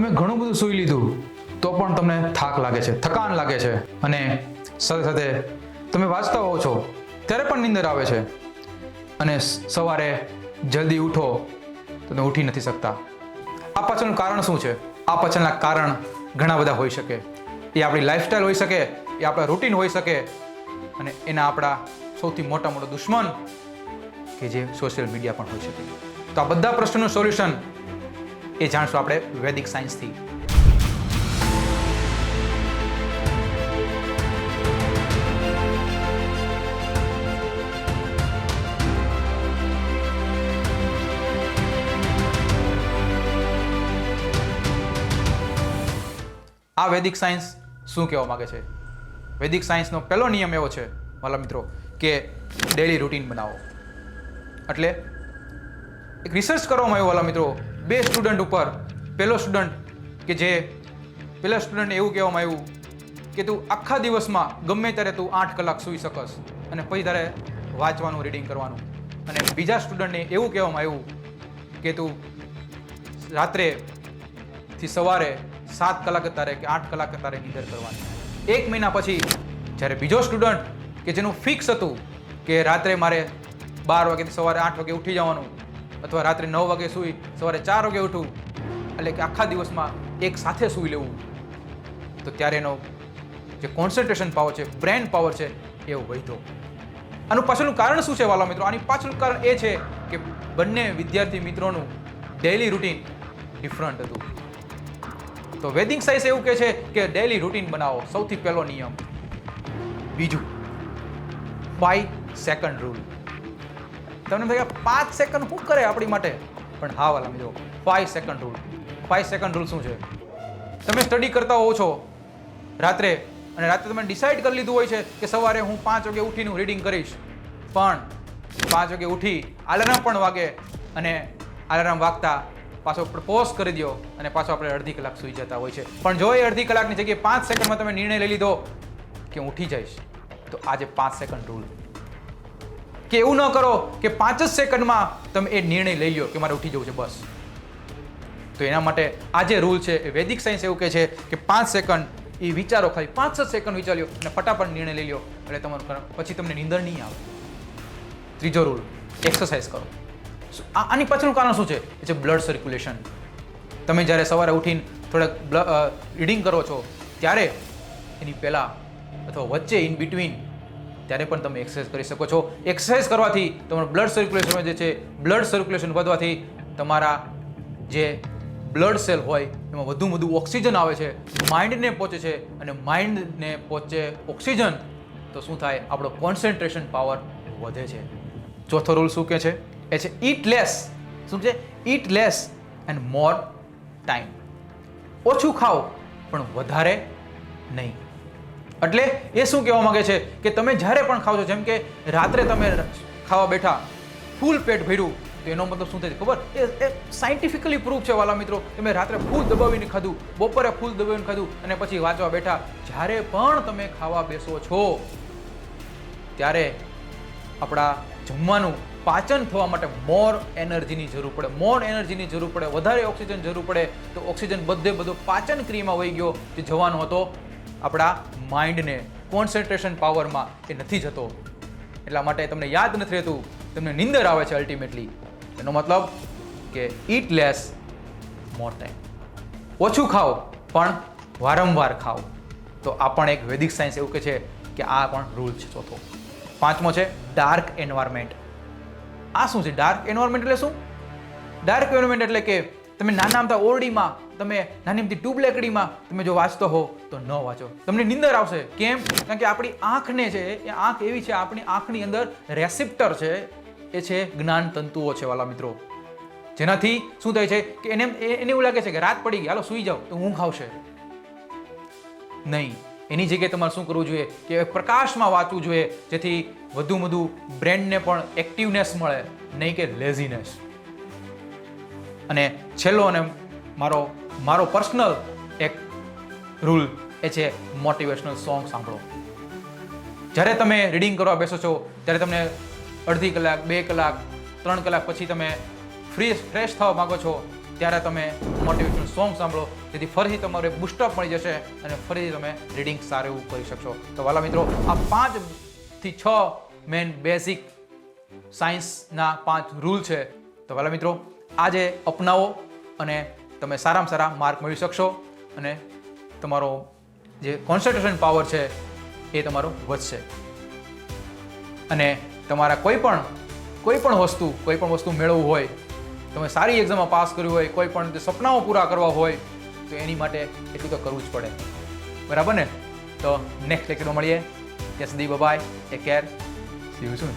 તમે ઘણું બધું સૂઈ લીધું તો પણ તમને થાક લાગે છે, થકાન લાગે છે, અને સાથે સાથે તમે વાંચતા હોવ છો ત્યારે પણ નીંદર આવે છે, અને સવારે જલ્દી ઉઠો તો તમે ઉઠી નથી શકતા. આ પાછળનું કારણ શું છે? આ પાછળના કારણ ઘણા બધા હોઈ શકે. એ આપણી લાઈફસ્ટાઈલ હોઈ શકે, એ આપણા રૂટીન હોઈ શકે, અને એના આપણા સૌથી મોટો દુશ્મન કે જે સોશિયલ મીડિયા પણ હોઈ શકે. તો આ બધા પ્રશ્નોનું સોલ્યુશન એ જાણશું આપણે વૈદિક સાયન્સથી. આ વૈદિક સાયન્સ શું કહેવા માંગે છે? વૈદિક સાયન્સનો પહેલો નિયમ એવો છે વાલા મિત્રો કે ડેલી રૂટીન બનાવો. એટલે એક રિસર્ચ કરવામાં આવ્યો વાલા મિત્રો 2 સ્ટુડન્ટ ઉપર. પહેલો સ્ટુડન્ટ પેલા સ્ટુડન્ટને એવું કહેવામાં આવ્યું કે તું આખા દિવસમાં ગમે ત્યારે તું 8 કલાક સૂઈ શકસ અને પછી તારે વાંચવાનું, રીડિંગ કરવાનું. અને બીજા સ્ટુડન્ટને એવું કહેવામાં આવ્યું કે તું રાત્રેથી સવારે 7 કલાક તારે કે 8 કલાક તારે નીંદર કરવાની. 1 મહિના પછી જ્યારે બીજો સ્ટુડન્ટ કે જેનું ફિક્સ હતું કે રાત્રે મારે 12 વાગ્યાથી સવારે 8 વાગે ઉઠી જવાનું, અથવા રાત્રે 9 વાગે સૂઈ સવારે 4 વાગે ઉઠવું, એટલે કે આખા દિવસમાં એક સાથે સૂઈ લેવું, તો ત્યારે એનો જે કોન્સન્ટ્રેશન પાવર છે, બ્રેન પાવર છે, એ વધ્યો. આનું પાછળનું કારણ શું છે વાલા મિત્રો? આની પાછળનું કારણ એ છે કે બંને વિદ્યાર્થી મિત્રોનું ડેઇલી રૂટીન ડિફરન્ટ હતું. તો વૈદિક સાયન્સ એવું કહે છે કે ડેઇલી રૂટીન બનાવો, સૌથી પહેલો નિયમ. બીજું 5 સેકન્ડ રૂલ. તમને થાય કે 5 સેકન્ડ શું કરે આપણી માટે? પણ હા વાલા મિત્રો, 5 સેકન્ડ રૂલ. 5 સેકન્ડ રૂલ શું છે? તમે સ્ટડી કરતા હોવ છો રાત્રે, અને રાત્રે તમે ડિસાઈડ કરી લીધું હોય છે કે સવારે હું 5 વાગે ઉઠીને હું રીડિંગ કરીશ, પણ 5 વાગે ઉઠી અલાર્મ પણ વાગે, અને અલાર્મ વાગતા પાછો પોઝ કરી દો અને પાછો આપણે અડધી કલાક સૂઈ જતા હોય છે. પણ જો એ અડધી કલાકની જગ્યાએ 5 સેકન્ડમાં તમે નિર્ણય લઈ લીધો કે હું ઉઠી જઈશ, તો આજે 5 સેકન્ડ રૂલ. કે એવું ન કરો કે 5 જ સેકન્ડમાં તમે એ નિર્ણય લઈ લો કે મારે ઉઠી જવું છે બસ. તો એના માટે આ જે રૂલ છે એ વૈદિક સાયન્સ એવું કહે છે કે 5 સેકન્ડ એ વિચારો, ખાલી 5 સેકન્ડ વિચાર્યો અને ફટાફટ નિર્ણય લઈ લો, એટલે તમારું પછી તમને નીંદર નહીં આવે. ત્રીજો રૂલ, એક્સરસાઇઝ કરો. આની પાછળનું કારણ શું છે? એ છે બ્લડ સર્ક્યુલેશન. તમે જ્યારે સવારે ઉઠીને થોડાક રીડિંગ કરો છો ત્યારે એની પહેલાં અથવા વચ્ચે ઇન બિટવીન ત્યારે પણ તમે એક્સરસાઇઝ કરી શકો છો. એક્સરસાઇઝ કરવાથી તમારું બ્લડ સર્ક્યુલેશન જે છે, બ્લડ સર્ક્યુલેશન વધવાથી તમારા જે બ્લડ સેલ હોય એમાં વધુ ઓક્સિજન આવે છે, માઇન્ડને પહોંચે છે, અને માઇન્ડને પહોંચે ઓક્સિજન તો શું થાય? આપણો કોન્સન્ટ્રેશન પાવર વધે છે. ચોથો રૂલ શું કહે છે? એ છે ઈટ લેસ. શું છે? ઈટ લેસ એન્ડ મોર ટાઈમ. ઓછું ખાઓ પણ વધારે નહીં. એટલે એ શું કહેવા માંગે છે કે તમે જ્યારે પણ ખાઓ છો, જેમ કે રાત્રે તમે ખાવા બેઠા, ફૂલ પેટ ભર્યું, તો એનો મતલબ શું થાય ખબર? એ સાયન્ટિફિકલી પ્રૂફ છે વાલા મિત્રો. તમે રાત્રે ફૂલ દબાવીને ખાધું, બપોરે ફૂલ દબાવીને ખાધું, અને પછી વાંચવા બેઠા, જ્યારે પણ તમે ખાવા બેસો છો ત્યારે આપણા જમવાનું પાચન થવા માટે મોર એનર્જીની જરૂર પડે. મોર એનર્જીની જરૂર પડે, વધારે ઓક્સિજન જરૂર પડે. તો ઓક્સિજન બધો પાચન ક્રિયામાં વહી ગયો, જે જવાનો હતો આપણા માઇન્ડને, કોન્સન્ટ્રેશન પાવરમાં, એ નથી જતો. એટલા માટે તમને યાદ નથી રહેતું, તમને નીંદર આવે છે અલ્ટિમેટલી. એનો મતલબ કે ઈટ લેસ, મોર ટાઈમ. ઓછું ખાઓ પણ વારંવાર ખાઓ. તો આ પણ એક વૈદિક સાયન્સ એવું કહે છે કે આ પણ રૂલ છે ચોથો. પાંચમો છે ડાર્ક એન્વાયરમેન્ટ. આ શું છે ડાર્ક એન્વાયરમેન્ટ? એટલે શું? ડાર્ક એન્વાયરમેન્ટ એટલે કે તમે નાના અમથા ઓરડીમાં, તમે નાની અમથી ટ્યુબ લાકડીમાં તમે જો વાંચતો હો તો ન વાંચો, તમને નીંદર આવશે. કેમ? કારણ કે આપણી આંખને છે, એ આંખ એવી છે, આપણી આંખની અંદર રેસિપ્ટર છે, એ છે જ્ઞાન તંતુઓ છે વાલા મિત્રો. જેનાથી શું થાય છે કે એને એવું લાગે છે કે રાત પડી ગઈ, હાલો સૂઈ જાઓ, તો ઊંઘ આવશે નહીં. એની જગ્યાએ તમારે શું કરવું જોઈએ કે પ્રકાશમાં વાંચવું જોઈએ, જેથી વધુ બ્રેનને પણ એક્ટિવનેસ મળે, નહીં કે લેઝીનેસ. અને છેલ્લો અને મારો પર્સનલ એક રૂલ એ છે મોટિવેશનલ સોંગ સાંભળો. જ્યારે તમે રીડિંગ કરવા બેસો છો ત્યારે તમને અડધી કલાક, 2 કલાક, 3 કલાક પછી તમે ફ્રેશ થવા માંગો છો, ત્યારે તમે મોટિવેશનલ સોંગ સાંભળો, જેથી ફરીથી તમારે બુસ્ટઅપ મળી જશે અને ફરીથી તમે રીડિંગ સારું એવું કરી શકશો. તો વાલા મિત્રો, આ 5 થી 6 મેન બેઝિક સાયન્સના 5 રૂલ છે. તો વાલા મિત્રો, આજે અપનાવો અને તમે સારામાં સારા માર્ક મેળવી શકશો અને તમારો જે કોન્સન્ટ્રેશન પાવર છે એ તમારો વધશે. અને તમારા કોઈ પણ વસ્તુ મેળવવું હોય, તમે સારી એક્ઝામમાં પાસ કર્યું હોય, કોઈ પણ સપનાઓ પૂરા કરવા હોય, તો એની માટે એટલું તો કરવું જ પડે. બરાબર ને? તો નેક્સ્ટ લેક્ચરમાં મળીએ. ત્યાં સુધી bye, take care, see you soon.